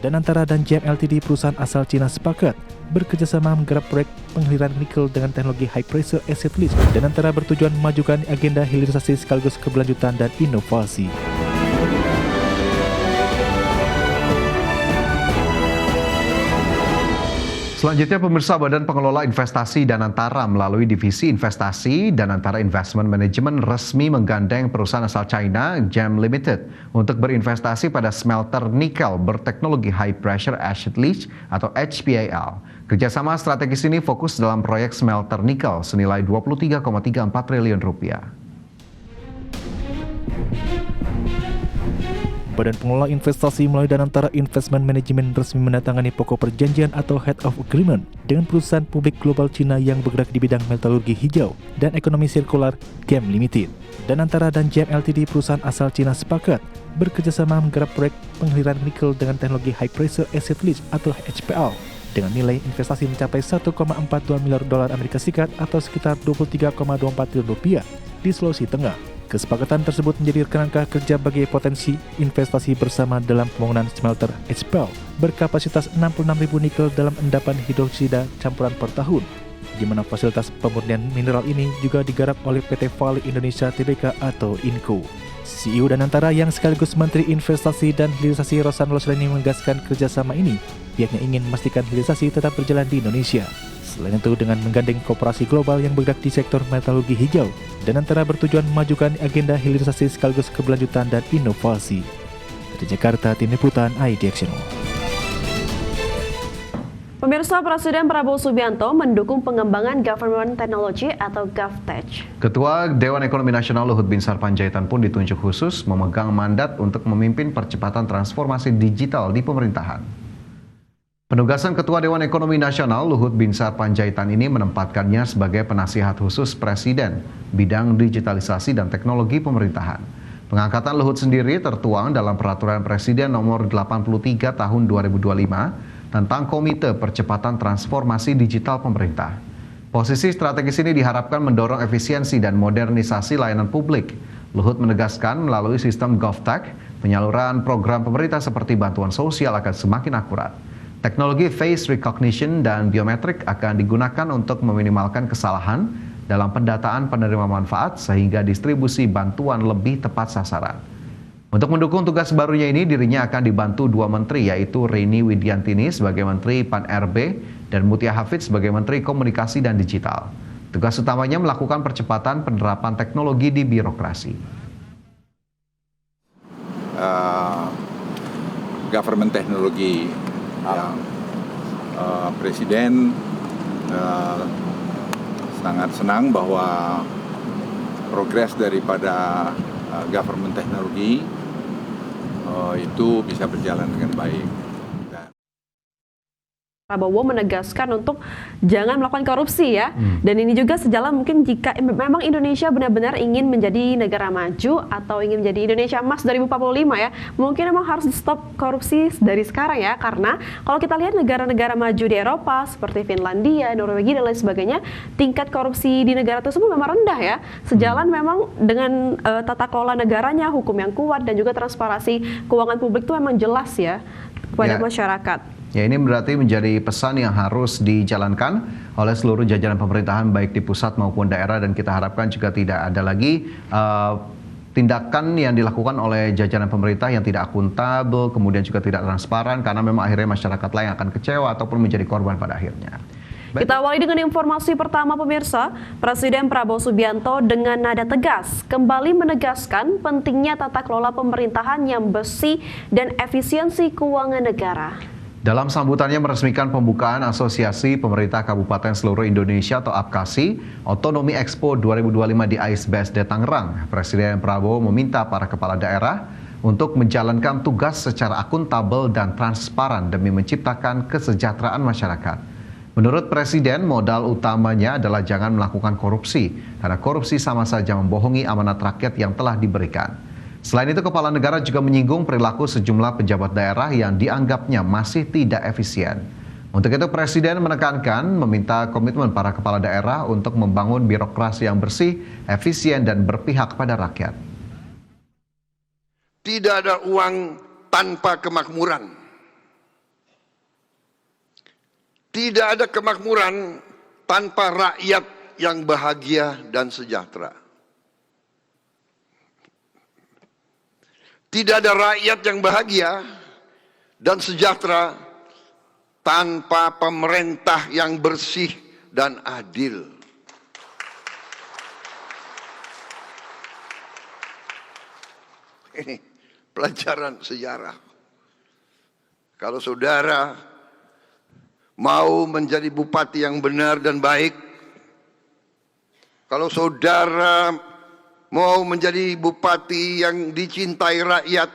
Danantara dan JM Ltd perusahaan asal Cina sepakat bekerjasama menggarap proyek penghiliran nikel dengan teknologi high pressure acid leach. Danantara bertujuan memajukan agenda hilirisasi sekaligus keberlanjutan dan inovasi. Selanjutnya, pemirsa, Badan Pengelola Investasi Danantara melalui Divisi Investasi Danantara Investment Management resmi menggandeng perusahaan asal China, GEM Limited, untuk berinvestasi pada smelter nikel berteknologi High Pressure Acid Leach atau HPAL. Kerjasama strategis ini fokus dalam proyek smelter nikel senilai 23,34 triliun rupiah. Badan Pengelola Investasi melalui Danantara Investment Management resmi menandatangani pokok perjanjian atau Head of Agreement dengan perusahaan publik global Cina yang bergerak di bidang metalurgi hijau dan ekonomi sirkular, GEM Limited. Danantara dan JM Ltd perusahaan asal Cina sepakat bekerjasama menggarap proyek penghiliran nikel dengan teknologi High Pressure Acid Leach atau HPAL dengan nilai investasi mencapai 1,42 miliar dolar Amerika Serikat atau sekitar 23,24 triliun rupiah di Sulawesi Tengah. Kesepakatan tersebut menjadi kerangka kerja bagi potensi investasi bersama dalam pembangunan smelter HPAL berkapasitas 66.000 nikel dalam endapan hidroksida campuran per tahun, di mana fasilitas pemurnian mineral ini juga digarap oleh PT Vale Indonesia Tbk atau INCO. CEO Danantara yang sekaligus Menteri Investasi dan Hilirisasi Rosan Losreni menegaskan kerjasama ini pihaknya ingin memastikan hilirisasi tetap berjalan di Indonesia. Selain itu, dengan menggandeng korporasi global yang bergerak di sektor metalurgi hijau, Danantara bertujuan memajukan agenda hilirisasi sekaligus keberlanjutan dan inovasi. Dari Jakarta, Tim Liputan IDXNO. Pemirsa, Presiden Prabowo Subianto mendukung pengembangan Government Technology atau GovTech. Ketua Dewan Ekonomi Nasional Luhut Binsar Panjaitan pun ditunjuk khusus memegang mandat untuk memimpin percepatan transformasi digital di pemerintahan. Penugasan Ketua Dewan Ekonomi Nasional Luhut Binsar Panjaitan ini menempatkannya sebagai penasihat khusus Presiden bidang digitalisasi dan teknologi pemerintahan. Pengangkatan Luhut sendiri tertuang dalam Peraturan Presiden Nomor 83 Tahun 2025 tentang Komite Percepatan Transformasi Digital Pemerintah. Posisi strategis ini diharapkan mendorong efisiensi dan modernisasi layanan publik. Luhut menegaskan melalui sistem GovTech, penyaluran program pemerintah seperti bantuan sosial akan semakin akurat. Teknologi face recognition dan biometrik akan digunakan untuk meminimalkan kesalahan dalam pendataan penerima manfaat sehingga distribusi bantuan lebih tepat sasaran. Untuk mendukung tugas barunya ini, dirinya akan dibantu dua menteri, yaitu Rini Widiantini sebagai Menteri Pan-RB dan Mutia Hafidz sebagai Menteri Komunikasi dan Digital. Tugas utamanya melakukan percepatan penerapan teknologi di birokrasi. Government teknologi yang Presiden sangat senang bahwa progres daripada government teknologi itu bisa berjalan dengan baik. Prabowo menegaskan untuk jangan melakukan korupsi ya. Dan ini juga sejalan mungkin jika memang Indonesia benar-benar ingin menjadi negara maju atau ingin menjadi Indonesia Emas 2045 ya. Mungkin memang harus stop korupsi dari sekarang ya. Karena kalau kita lihat negara-negara maju di Eropa seperti Finlandia, Norwegia dan lain sebagainya, tingkat korupsi di negara tersebut memang rendah ya. Sejalan memang dengan tata kelola negaranya, hukum yang kuat dan juga transparansi keuangan publik itu memang jelas ya kepada masyarakat. Ya, ini berarti menjadi pesan yang harus dijalankan oleh seluruh jajaran pemerintahan baik di pusat maupun daerah, dan kita harapkan juga tidak ada lagi tindakan yang dilakukan oleh jajaran pemerintah yang tidak akuntabel, kemudian juga tidak transparan, karena memang akhirnya masyarakat lain akan kecewa ataupun menjadi korban pada akhirnya. Kita awali dengan informasi pertama, pemirsa. Presiden Prabowo Subianto dengan nada tegas kembali menegaskan pentingnya tata kelola pemerintahan yang bersih dan efisiensi keuangan negara. Dalam sambutannya meresmikan pembukaan Asosiasi Pemerintah Kabupaten Seluruh Indonesia atau APKASI Otonomi Expo 2025 di AIS BSD Tangerang, Presiden Prabowo meminta para kepala daerah untuk menjalankan tugas secara akuntabel dan transparan demi menciptakan kesejahteraan masyarakat. Menurut Presiden, modal utamanya adalah jangan melakukan korupsi, karena korupsi sama saja membohongi amanat rakyat yang telah diberikan. Selain itu, kepala negara juga menyinggung perilaku sejumlah pejabat daerah yang dianggapnya masih tidak efisien. Untuk itu, Presiden menekankan meminta komitmen para kepala daerah untuk membangun birokrasi yang bersih, efisien, dan berpihak pada rakyat. Tidak ada uang tanpa kemakmuran. Tidak ada kemakmuran tanpa rakyat yang bahagia dan sejahtera. Tidak ada rakyat yang bahagia dan sejahtera tanpa pemerintah yang bersih dan adil. Ini pelajaran sejarah. Kalau saudara mau menjadi bupati yang benar dan baik, kalau saudara mau menjadi bupati yang dicintai rakyat,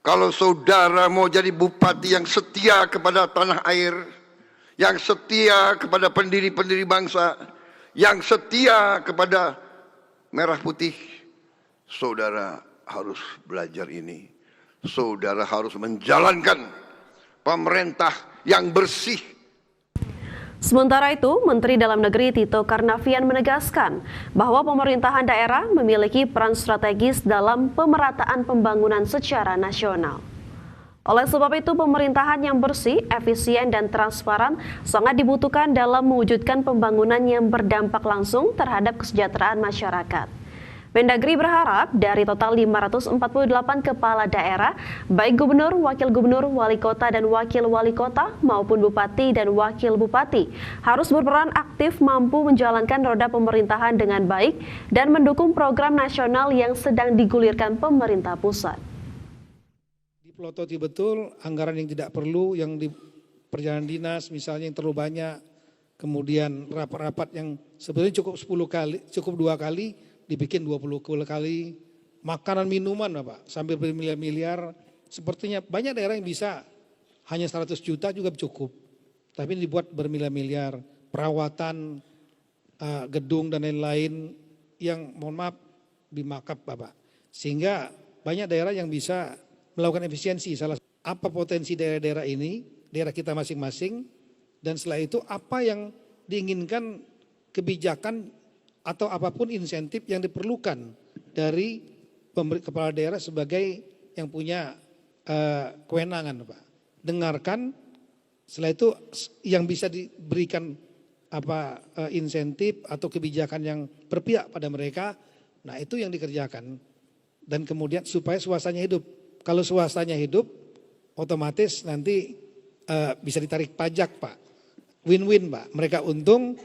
kalau saudara mau jadi bupati yang setia kepada tanah air, yang setia kepada pendiri-pendiri bangsa, yang setia kepada merah putih, saudara harus belajar ini. Saudara harus menjalankan pemerintah yang bersih. Sementara itu, Menteri Dalam Negeri Tito Karnavian menegaskan bahwa pemerintahan daerah memiliki peran strategis dalam pemerataan pembangunan secara nasional. Oleh sebab itu, pemerintahan yang bersih, efisien, dan transparan sangat dibutuhkan dalam mewujudkan pembangunan yang berdampak langsung terhadap kesejahteraan masyarakat. Mendagri berharap dari total 548 kepala daerah, baik gubernur, wakil gubernur, wali kota, dan wakil wali kota maupun bupati dan wakil bupati harus berperan aktif mampu menjalankan roda pemerintahan dengan baik dan mendukung program nasional yang sedang digulirkan pemerintah pusat. Dipelototi betul anggaran yang tidak perlu, yang di perjalanan dinas misalnya yang terlalu banyak, kemudian rapat-rapat yang sebenarnya cukup 10 kali, cukup 2 kali, dibikin 20 kali, makanan minuman Pak, sambil bermiliar-miliar. Sepertinya banyak daerah yang bisa hanya 100 juta juga cukup. Tapi ini dibuat bermiliar-miliar, perawatan gedung dan lain-lain yang mohon maaf dimakap Bapak. Sehingga banyak daerah yang bisa melakukan efisiensi. Apa potensi daerah-daerah ini, daerah kita masing-masing, dan setelah itu apa yang diinginkan kebijakan atau apapun insentif yang diperlukan dari kepala daerah sebagai yang punya kewenangan Pak. Dengarkan, setelah itu yang bisa diberikan insentif atau kebijakan yang berpihak pada mereka, nah itu yang dikerjakan. Dan kemudian supaya suasananya hidup. Kalau suasananya hidup, otomatis nanti bisa ditarik pajak Pak. Win-win Pak, mereka untung,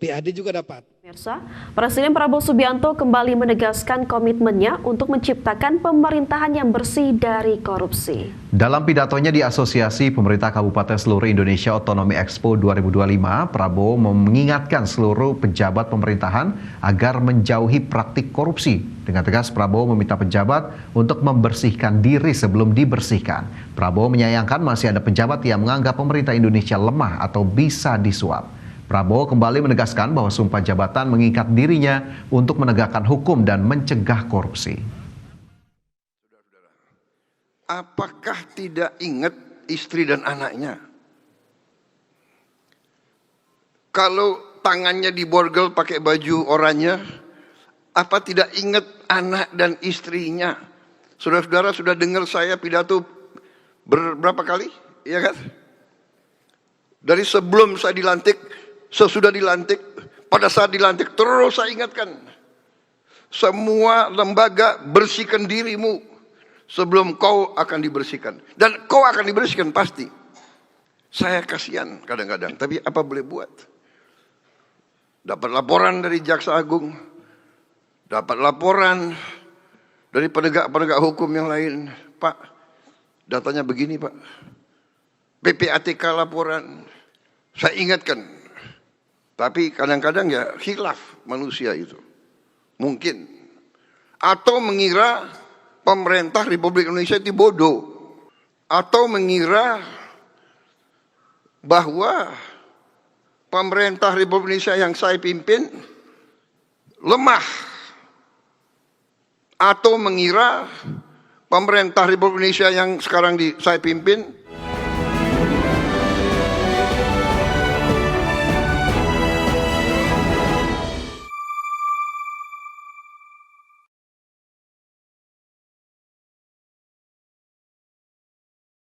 PAD juga dapat. Pemirsa, Presiden Prabowo Subianto kembali menegaskan komitmennya untuk menciptakan pemerintahan yang bersih dari korupsi. Dalam pidatonya di Asosiasi Pemerintah Kabupaten Seluruh Indonesia Otonomi Expo 2025, Prabowo mengingatkan seluruh pejabat pemerintahan agar menjauhi praktik korupsi. Dengan tegas, Prabowo meminta pejabat untuk membersihkan diri sebelum dibersihkan. Prabowo menyayangkan masih ada pejabat yang menganggap pemerintah Indonesia lemah atau bisa disuap. Prabowo kembali menegaskan bahwa sumpah jabatan mengikat dirinya untuk menegakkan hukum dan mencegah korupsi. Apakah tidak ingat istri dan anaknya? Kalau tangannya diborgel pakai baju oranye, apa tidak ingat anak dan istrinya? Saudara-saudara sudah dengar saya pidato berapa kali? Iya kan? Dari sebelum saya dilantik, sesudah dilantik, pada saat dilantik terus saya ingatkan. Semua lembaga bersihkan dirimu sebelum kau akan dibersihkan. Dan kau akan dibersihkan pasti. Saya kasihan kadang-kadang, tapi apa boleh buat? Dapat laporan dari Jaksa Agung, dapat laporan dari penegak-penegak hukum yang lain. Pak, datanya begini Pak. PPATK laporan. Saya ingatkan. Tapi kadang-kadang ya khilaf manusia itu. Mungkin. Atau mengira pemerintah Republik Indonesia itu bodoh. Atau mengira bahwa pemerintah Republik Indonesia yang saya pimpin lemah. Atau mengira pemerintah Republik Indonesia yang sekarang saya pimpin